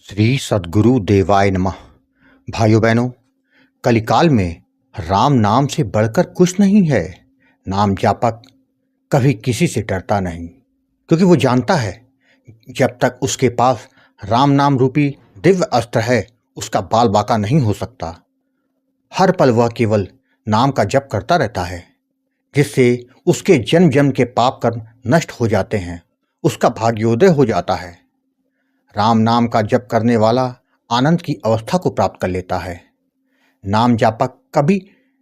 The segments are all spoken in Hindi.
श्री सद्गुरु देवाय नमः। भाइयों बहनों, कलिकाल में राम नाम से बढ़कर कुछ नहीं है। नाम जापक कभी किसी से डरता नहीं, क्योंकि वो जानता है जब तक उसके पास राम नाम रूपी दिव्य अस्त्र है, उसका बाल बाका नहीं हो सकता। हर पल वह केवल नाम का जप करता रहता है, जिससे उसके जन्म जन्म के पाप कर्म नष्ट हो जाते हैं, उसका भाग्योदय हो जाता है। राम नाम का जप करने वाला आनंद की अवस्था को प्राप्त कर लेता है। नाम जापक कभी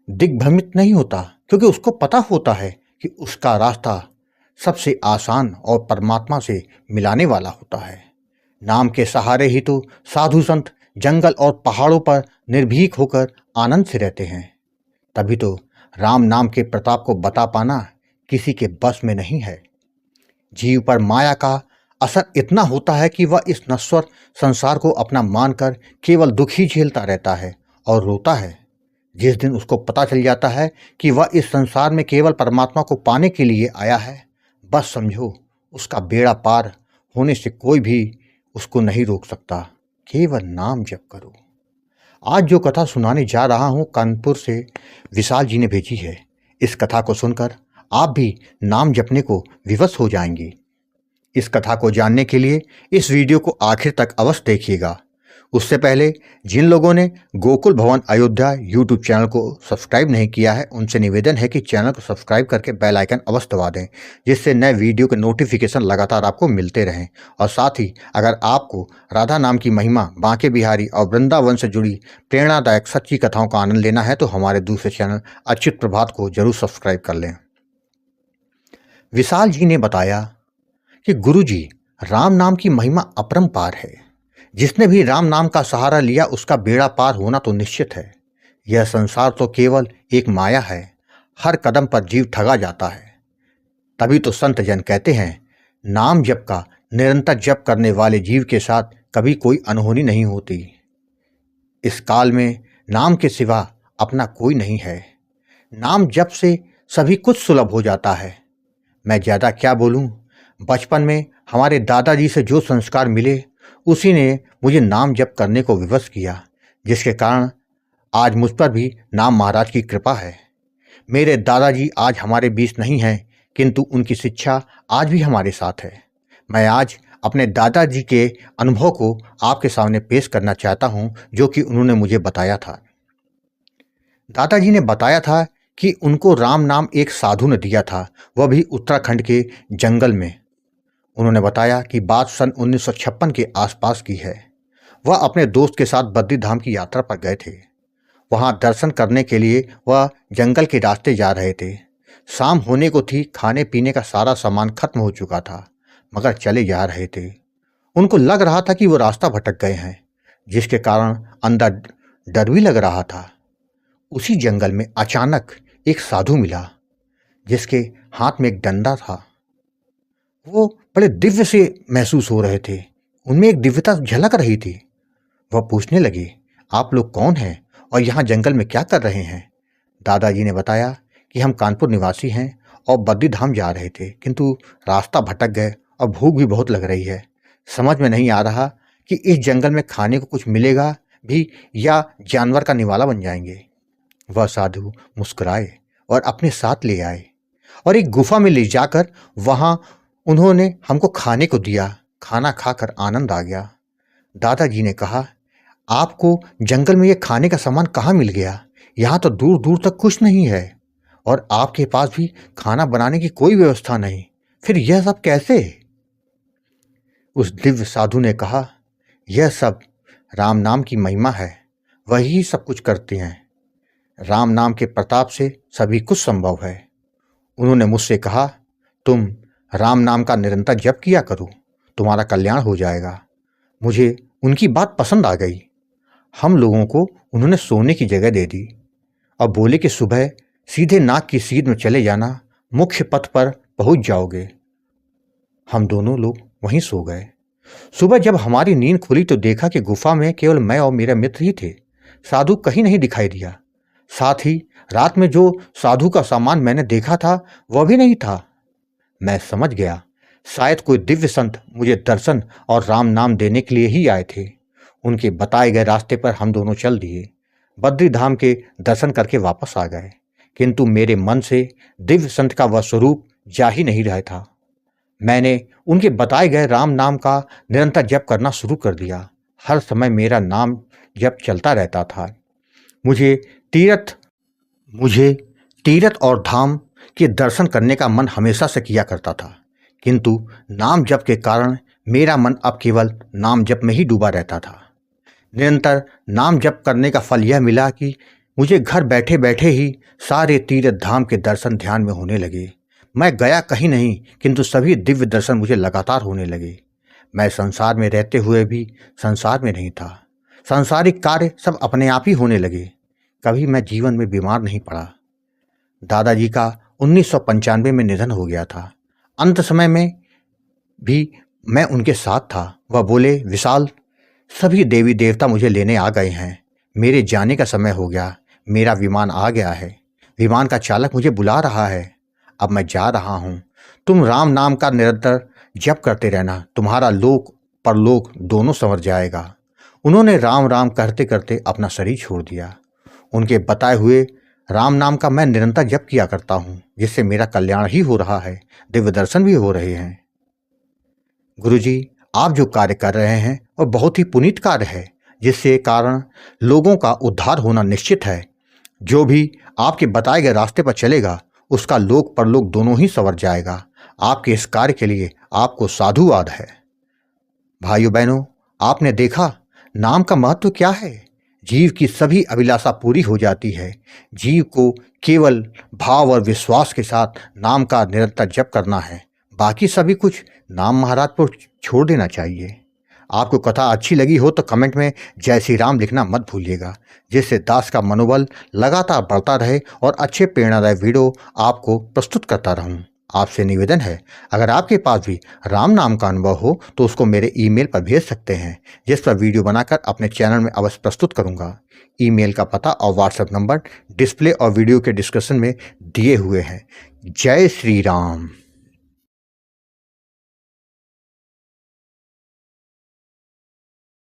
दिग्भ्रमित नहीं होता, क्योंकि उसको पता होता है कि उसका रास्ता सबसे आसान और परमात्मा से मिलाने वाला होता है। नाम के सहारे ही तो साधु संत जंगल और पहाड़ों पर निर्भीक होकर आनंद से रहते हैं। तभी तो राम नाम के प्रताप को बता पाना किसी के बस में नहीं है। जीव पर माया का असर इतना होता है कि वह इस नश्वर संसार को अपना मानकर केवल दुख ही झेलता रहता है और रोता है। जिस दिन उसको पता चल जाता है कि वह इस संसार में केवल परमात्मा को पाने के लिए आया है, बस समझो उसका बेड़ा पार होने से कोई भी उसको नहीं रोक सकता। केवल नाम जप करो। आज जो कथा सुनाने जा रहा हूँ, कानपुर से विशाल जी ने भेजी है। इस कथा को सुनकर आप भी नाम जपने को विवश हो जाएंगी। इस कथा को जानने के लिए इस वीडियो को आखिर तक अवश्य देखिएगा। उससे पहले जिन लोगों ने गोकुल भवन अयोध्या यूट्यूब चैनल को सब्सक्राइब नहीं किया है, उनसे निवेदन है कि चैनल को सब्सक्राइब करके बेल आइकन अवश्य दबा दें, जिससे नए वीडियो के नोटिफिकेशन लगातार आपको मिलते रहें। और साथ ही अगर आपको राधा नाम की महिमा, बांके बिहारी और वृंदावन से जुड़ी प्रेरणादायक सच्ची कथाओं का आनंद लेना है तो हमारे दूसरे चैनल अच्युत प्रभात को जरूर सब्सक्राइब कर लें। विशाल जी ने बताया कि गुरुजी, राम नाम की महिमा अपरंपार है। जिसने भी राम नाम का सहारा लिया, उसका बेड़ा पार होना तो निश्चित है। यह संसार तो केवल एक माया है। हर कदम पर जीव ठगा जाता है। तभी तो संत जन कहते हैं, नाम जप का निरंतर जप करने वाले जीव के साथ कभी कोई अनहोनी नहीं होती। इस काल में नाम के सिवा अपना कोई नहीं है। नाम जप से सभी कुछ सुलभ हो जाता है। मैं ज़्यादा क्या बोलूं, बचपन में हमारे दादाजी से जो संस्कार मिले, उसी ने मुझे नाम जप करने को विवश किया, जिसके कारण आज मुझ पर भी नाम महाराज की कृपा है। मेरे दादाजी आज हमारे बीच नहीं हैं, किंतु उनकी शिक्षा आज भी हमारे साथ है। मैं आज अपने दादाजी के अनुभव को आपके सामने पेश करना चाहता हूँ, जो कि उन्होंने मुझे बताया था। दादाजी ने बताया था कि उनको राम नाम एक साधु ने दिया था, वह भी उत्तराखंड के जंगल में। उन्होंने बताया कि बात सन 1956 के आसपास की है। वह अपने दोस्त के साथ बद्री धाम की यात्रा पर गए थे। वहां दर्शन करने के लिए वह जंगल के रास्ते जा रहे थे। शाम होने को थी, खाने पीने का सारा सामान खत्म हो चुका था, मगर चले जा रहे थे। उनको लग रहा था कि वो रास्ता भटक गए हैं, जिसके कारण अंदर डर भी लग रहा था। उसी जंगल में अचानक एक साधु मिला, जिसके हाथ में एक डंडा था। वो बड़े दिव्य से महसूस हो रहे थे, उनमें एक दिव्यता झलक रही थी। वह पूछने लगे, आप लोग कौन हैं और यहाँ जंगल में क्या कर रहे हैं? दादाजी ने बताया कि हम कानपुर निवासी हैं और बद्री धाम जा रहे थे, किंतु रास्ता भटक गए और भूख भी बहुत लग रही है। समझ में नहीं आ रहा कि इस जंगल में खाने को कुछ मिलेगा भी या जानवर का निवाला बन जाएंगे। वह साधु मुस्कुराए और अपने साथ ले आए और एक गुफा में ले जाकर वहाँ उन्होंने हमको खाने को दिया। खाना खाकर आनंद आ गया। दादाजी ने कहा, आपको जंगल में ये खाने का सामान कहाँ मिल गया? यहाँ तो दूर दूर तक कुछ नहीं है और आपके पास भी खाना बनाने की कोई व्यवस्था नहीं, फिर यह सब कैसे? उस दिव्य साधु ने कहा, यह सब राम नाम की महिमा है। वही सब कुछ करते हैं। राम नाम के प्रताप से सभी कुछ संभव है। उन्होंने मुझसे कहा, तुम राम नाम का निरंतर जप किया करो, तुम्हारा कल्याण हो जाएगा। मुझे उनकी बात पसंद आ गई। हम लोगों को उन्होंने सोने की जगह दे दी और बोले कि सुबह सीधे नाक की सीध में चले जाना, मुख्य पथ पर पहुंच जाओगे। हम दोनों लोग वहीं सो गए। सुबह जब हमारी नींद खुली तो देखा कि गुफा में केवल मैं और मेरा मित्र ही थे। साधु कहीं नहीं दिखाई दिया। साथ ही रात में जो साधु का सामान मैंने देखा था, वह भी नहीं था। मैं समझ गया, शायद कोई दिव्य संत मुझे दर्शन और राम नाम देने के लिए ही आए थे। उनके बताए गए रास्ते पर हम दोनों चल दिए। बद्री धाम के दर्शन करके वापस आ गए, किंतु मेरे मन से दिव्य संत का वह स्वरूप जा ही नहीं रहा था। मैंने उनके बताए गए राम नाम का निरंतर जप करना शुरू कर दिया। हर समय मेरा नाम जप चलता रहता था। मुझे तीर्थ और धाम के दर्शन करने का मन हमेशा से किया करता था, किंतु नाम जप के कारण मेरा मन अब केवल नाम जप में ही डूबा रहता था। निरंतर नाम जप करने का फल यह मिला कि मुझे घर बैठे बैठे ही सारे तीर्थ धाम के दर्शन ध्यान में होने लगे। मैं गया कहीं नहीं, किंतु सभी दिव्य दर्शन मुझे लगातार होने लगे। मैं संसार में रहते हुए भी संसार में नहीं था। सांसारिक कार्य सब अपने आप ही होने लगे। कभी मैं जीवन में बीमार नहीं पड़ा। दादाजी का 1995 में निधन हो गया था। अंत समय में भी मैं उनके साथ था। वह बोले, विशाल, सभी देवी देवता मुझे लेने आ गए हैं। मेरे जाने का समय हो गया। मेरा विमान आ गया है। विमान का चालक मुझे बुला रहा है। अब मैं जा रहा हूँ। तुम राम नाम का निरंतर जप करते रहना। तुम्हारा लोक परलोक दोनों संवर जाएगा। उन्होंने राम राम कहते करते अपना शरीर छोड़ दिया। उनके बताए हुए राम नाम का मैं निरंतर जप किया करता हूँ, जिससे मेरा कल्याण ही हो रहा है, दिव्य दर्शन भी हो रहे हैं। गुरुजी, आप जो कार्य कर रहे हैं वह बहुत ही पुनीत कार्य है, जिससे कारण लोगों का उद्धार होना निश्चित है। जो भी आपके बताए गए रास्ते पर चलेगा उसका लोक परलोक दोनों ही संवर जाएगा। आपके इस कार्य के लिए आपको साधुवाद है। भाइयों बहनों, आपने देखा नाम का महत्व क्या है। जीव की सभी अभिलाषा पूरी हो जाती है। जीव को केवल भाव और विश्वास के साथ नाम का निरंतर जप करना है। बाकी सभी कुछ नाम महाराज पर छोड़ देना चाहिए। आपको कथा अच्छी लगी हो तो कमेंट में जय श्री राम लिखना मत भूलिएगा, जिससे दास का मनोबल लगातार बढ़ता रहे और अच्छे प्रेरणादायक वीडियो आपको प्रस्तुत करता रहूं। आपसे निवेदन है, अगर आपके पास भी राम नाम का अनुभव हो तो उसको मेरे ईमेल पर भेज सकते हैं, जिस पर वीडियो बनाकर अपने चैनल में अवश्य प्रस्तुत करूंगा। ईमेल का पता और व्हाट्सएप नंबर डिस्प्ले और वीडियो के डिस्क्रिप्शन में दिए हुए हैं। जय श्री राम।